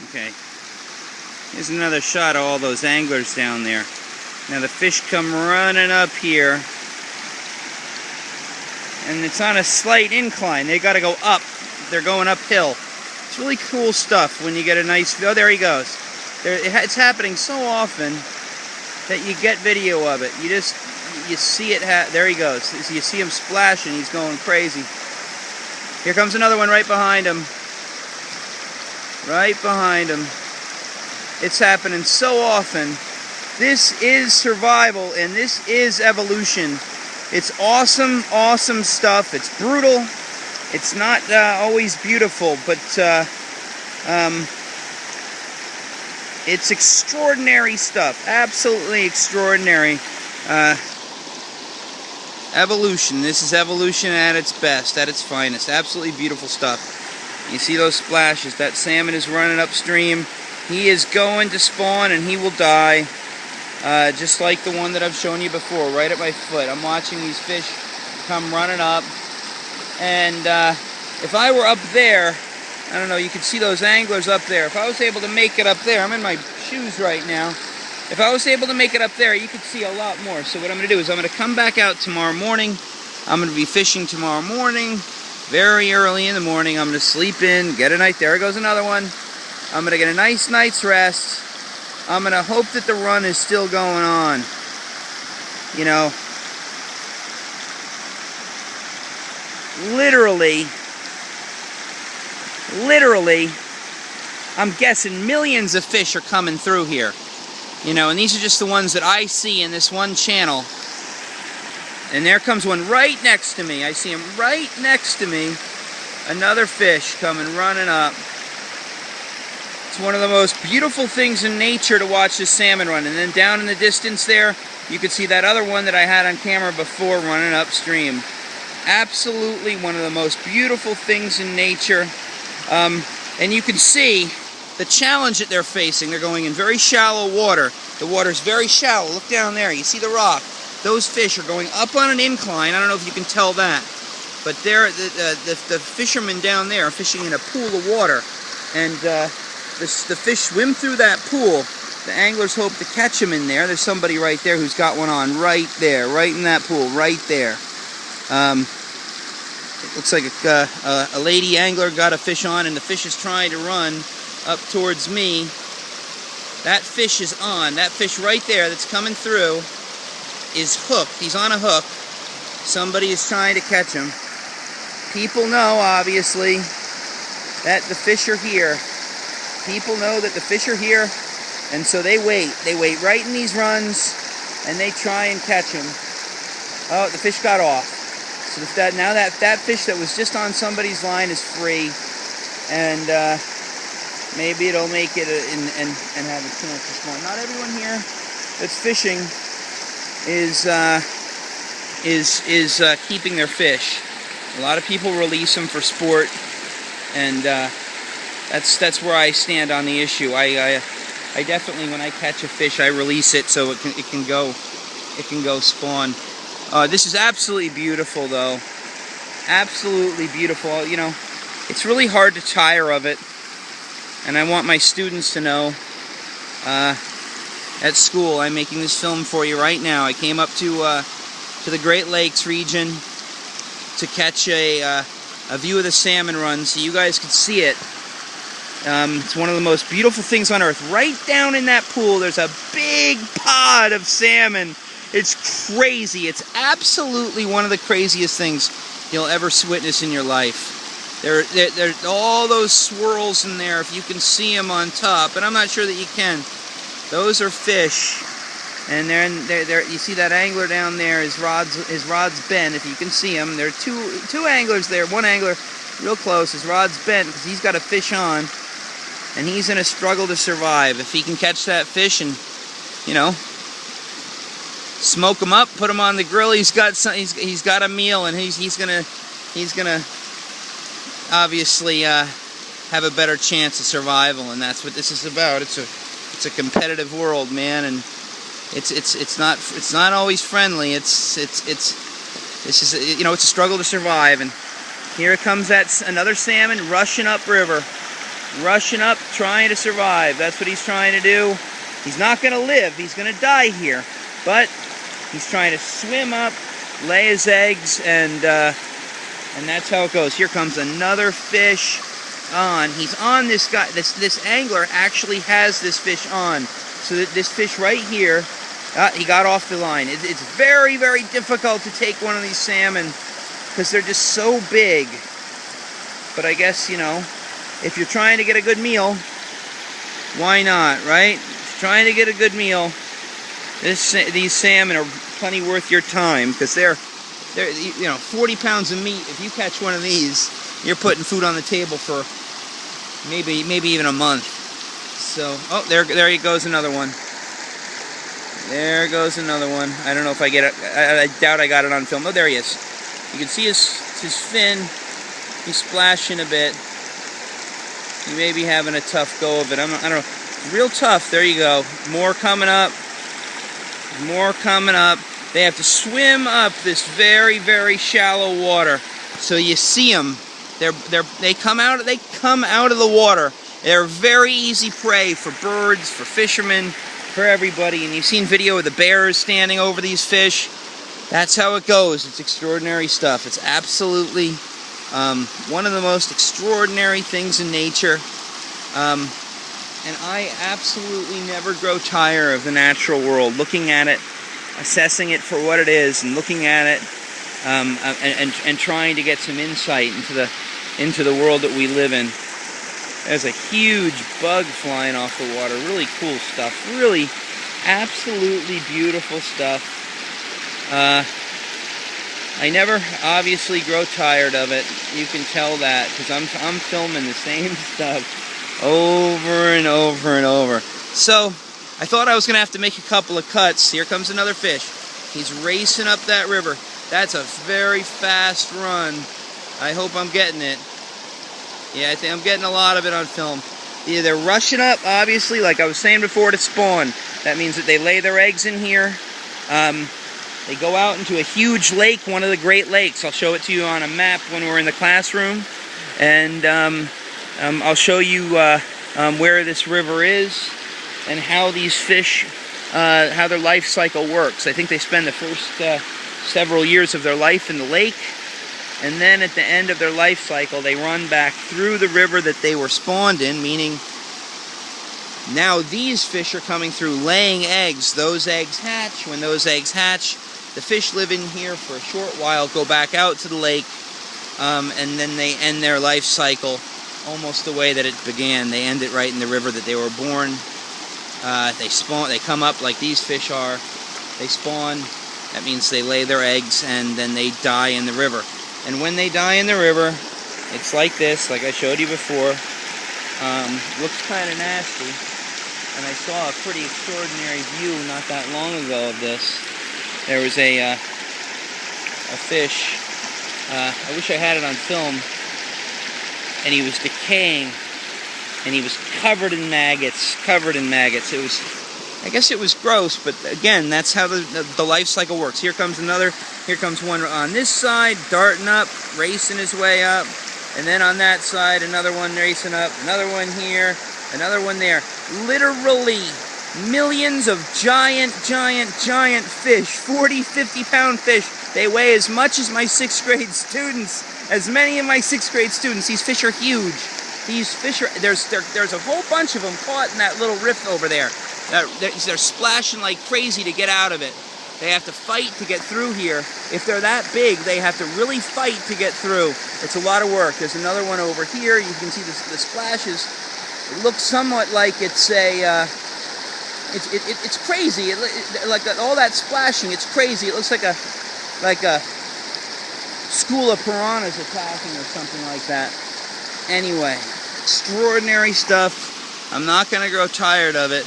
Okay. Here's another shot of all those anglers down there. Now the fish come running up here. And it's on a slight incline. They got to go up. They're going uphill. It's really cool stuff when you get a nice... Oh, there he goes. It's happening so often that you get video of it. You see it. There he goes. You see him splashing. He's going crazy. Here comes another one right behind him. Right behind him. It's happening so often. This is survival, and this is evolution. It's awesome, awesome stuff. It's brutal. It's not always beautiful, but it's extraordinary stuff. Absolutely extraordinary. Evolution. This is evolution at its best, at its finest. Absolutely beautiful stuff. You see those splashes. That salmon is running upstream. He is going to spawn, and he will die. Just like the one that I've shown you before, right at my foot. I'm watching these fish come running up. And if I were up there, I don't know, you can see those anglers up there. If I was able to make it up there, I'm in my shoes right now. If I was able to make it up there, you could see a lot more. So what I'm going to do is I'm going to come back out tomorrow morning. I'm going to be fishing tomorrow morning, very early in the morning. I'm going to sleep in, get a night. There goes another one. I'm going to get a nice night's rest. I'm going to hope that the run is still going on. You know, literally, I'm guessing millions of fish are coming through here. You know, and these are just the ones that I see in this one channel. And there comes one right next to me. I see him right next to me. Another fish coming running up. It's one of the most beautiful things in nature to watch this salmon run. And then down in the distance there, you can see that other one that I had on camera before running upstream. Absolutely one of the most beautiful things in nature. And you can see the challenge that they're facing. They're going in very shallow water. The water's very shallow. Look down there. You see the rock. Those fish are going up on an incline. I don't know if you can tell that. But they're, the fishermen down there are fishing in a pool of water. And the fish swim through that pool. The anglers hope to catch them in there. There's somebody right there who's got one on right there. Right in that pool. Right there. It looks like a lady angler got a fish on, and the fish is trying to run up towards me. That fish is on. That fish right there that's coming through is hooked. He's on a hook. Somebody is trying to catch him. People know, obviously, that the fish are here. People know that the fish are here, and so they wait. They wait right in these runs, and they try and catch him. Oh, the fish got off. So now that fish that was just on somebody's line is free, and maybe it'll make it and have a chance to spawn. Not everyone here that's fishing is keeping their fish. A lot of people release them for sport, and that's where I stand on the issue. I definitely, when I catch a fish, I release it so it can go spawn. This is absolutely beautiful, though. Absolutely beautiful. You know, it's really hard to tire of it, and I want my students to know. At school, I'm making this film for you right now. I came up to the Great Lakes region to catch a view of the salmon run, so you guys could see it. It's one of the most beautiful things on earth. Right down in that pool, there's a big pod of salmon. It's crazy. It's absolutely one of the craziest things you'll ever witness in your life. There's all those swirls in there, if you can see them on top, and I'm not sure that you can. Those are fish, and they're you see that angler down there, his rod's bent, if you can see him. There are two anglers there. One angler real close, his rod's bent because he's got a fish on, and he's in a struggle to survive. If he can catch that fish and, you know, smoke him up, put him on the grill, he's got a meal, and he's gonna obviously have a better chance of survival, and that's what this is about. It's a competitive world, man, and it's not always friendly. It's you know, it's a struggle to survive. And here comes another salmon rushing upriver. rushing up, trying to survive. That's what he's trying to do. He's not going to live. He's going to die here. But he's trying to swim up, lay his eggs, and that's how it goes. Here comes another fish on. He's on this guy. This angler actually has this fish on. So that this fish right here, he got off the line. It's very, very difficult to take one of these salmon because they're just so big. But I guess, you know, if you're trying to get a good meal, why not, right? If you're trying to get a good meal, these salmon are plenty worth your time because they're, you know, 40 pounds of meat. If you catch one of these, you're putting food on the table for maybe even a month. So, oh, there goes another one. There goes another one. I don't know if I get it. I doubt I got it on film. Oh, there he is. You can see his fin. He's splashing a bit. He may be having a tough go of it. I don't know. Real tough. There you go. More coming up. More coming up. They have to swim up this very, very shallow water. So you see them. They come out of the water. They're very easy prey for birds, for fishermen, for everybody. And you've seen video of the bears standing over these fish. That's how it goes. It's extraordinary stuff. It's absolutely one of the most extraordinary things in nature. And I absolutely never grow tired of the natural world, looking at it, assessing it for what it is, and looking at it and trying to get some insight into the world that we live in. There's a huge bug flying off the water. Really cool stuff. Really absolutely beautiful stuff. I never obviously grow tired of it. You can tell that because I'm filming the same stuff over and over and over. So I thought I was going to have to make a couple of cuts. Here comes another fish. He's racing up that river. That's a very fast run. I hope I'm getting it. Yeah, I think I'm getting a lot of it on film. Yeah, they're rushing up, obviously, like I was saying before, to spawn. That means that they lay their eggs in here. They go out into a huge lake, one of the Great Lakes. I'll show it to you on a map when we're in the classroom. And I'll show you where this river is and how these fish, how their life cycle works. I think they spend the first several years of their life in the lake. And then at the end of their life cycle, they run back through the river that they were spawned in, meaning now these fish are coming through laying eggs. Those eggs hatch. When those eggs hatch, the fish live in here for a short while, go back out to the lake, and then they end their life cycle almost the way that it began. They end it right in the river that they were born. They spawn. They come up like these fish are. They spawn. That means they lay their eggs, and then they die in the river. And when they die in the river, it's like this, like I showed you before. Looks kind of nasty. And I saw a pretty extraordinary view not that long ago of this. There was a fish. I wish I had it on film. And he was decaying. And he was covered in maggots. It was, I guess it was gross, but again, that's how the life cycle works. Here comes another. Here comes one on this side, darting up, racing his way up. And then on that side, another one racing up, another one here, another one there. Literally millions of giant fish, 40, 50-pound fish. They weigh as much as my 6th grade students, as many of my 6th grade students. These fish are huge. These fish are, there's a whole bunch of them caught in that little rift over there. They're splashing like crazy to get out of it. They have to fight to get through here. If they're that big, they have to really fight to get through. It's a lot of work. There's another one over here. You can see the splashes. It looks somewhat like it's a, it's crazy. Like all that splashing, it's crazy. It looks like a school of piranhas attacking or something like that. Anyway, extraordinary stuff. I'm not going to grow tired of it.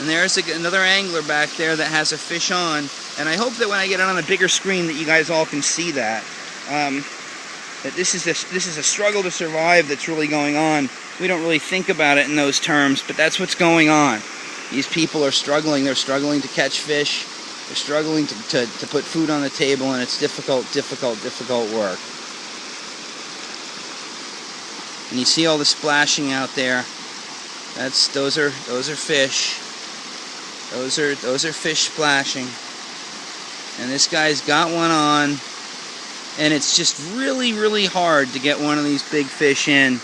And there's another angler back there that has a fish on. And I hope that when I get it on a bigger screen that you guys all can see that. That this is a struggle to survive that's really going on. We don't really think about it in those terms, but that's what's going on. These people are struggling. They're struggling to catch fish. They're struggling to put food on the table, and it's difficult work. And you see all the splashing out there. Those are fish. Those are fish splashing. And this guy's got one on. And it's just really, really hard to get one of these big fish in.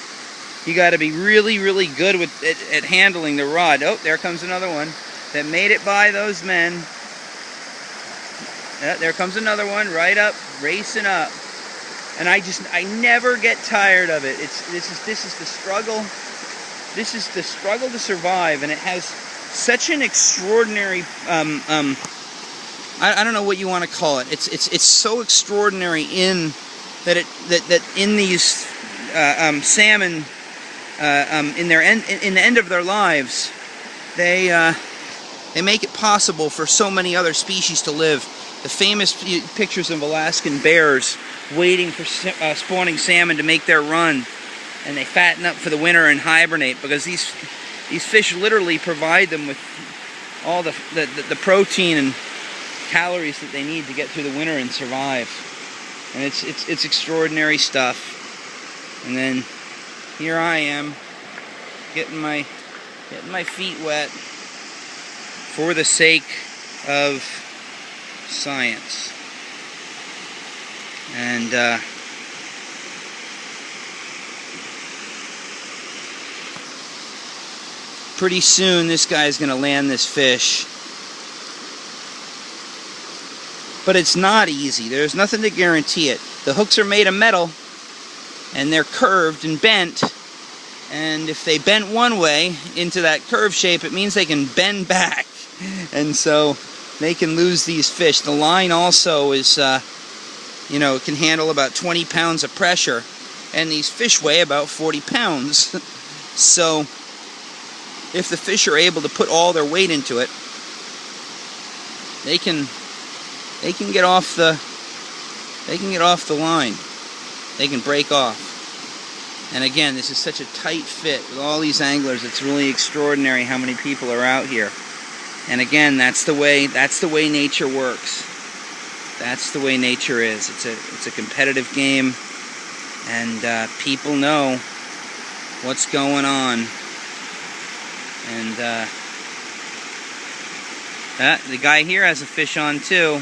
You got to be really, really good at handling the rod. Oh, there comes another one that made it by those men. There comes another one right up, racing up. And I never get tired of it. This is the struggle. This is the struggle to survive, and it has such an extraordinary I don't know what you want to call it. It's so extraordinary in that in these salmon in the end of their lives, they make it possible for so many other species to live. The famous pictures of Alaskan bears waiting for spawning salmon to make their run, and they fatten up for the winter and hibernate because these fish literally provide them with all the protein and calories that they need to get through the winter and survive. And it's extraordinary stuff. And then here I am getting my feet wet for the sake of science. And pretty soon this guy's going to land this fish. But it's not easy. There's nothing to guarantee it. The hooks are made of metal, and they're curved and bent. And if they bent one way into that curve shape, it means they can bend back. And so they can lose these fish. The line also is, it can handle about 20 pounds of pressure. And these fish weigh about 40 pounds. So if the fish are able to put all their weight into it, they can get off the line. They can break off. And again, this is such a tight fit with all these anglers. It's really extraordinary how many people are out here. And again, that's the way nature works. That's the way nature is. It's a competitive game, and people know what's going on. And the guy here has a fish on too.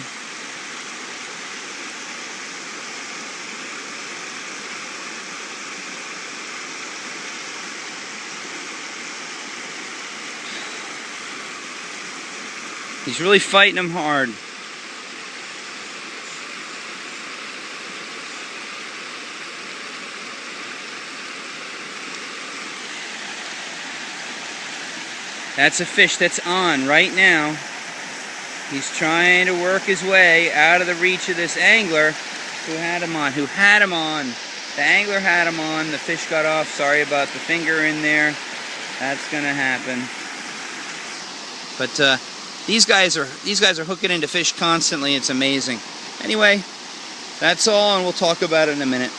He's really fighting him hard. That's a fish that's on right now. He's trying to work his way out of the reach of this angler who had him on. The angler had him on. The fish got off. Sorry about the finger in there. That's gonna happen. But these guys are hooking into fish constantly. It's amazing. Anyway, that's all, and we'll talk about it in a minute.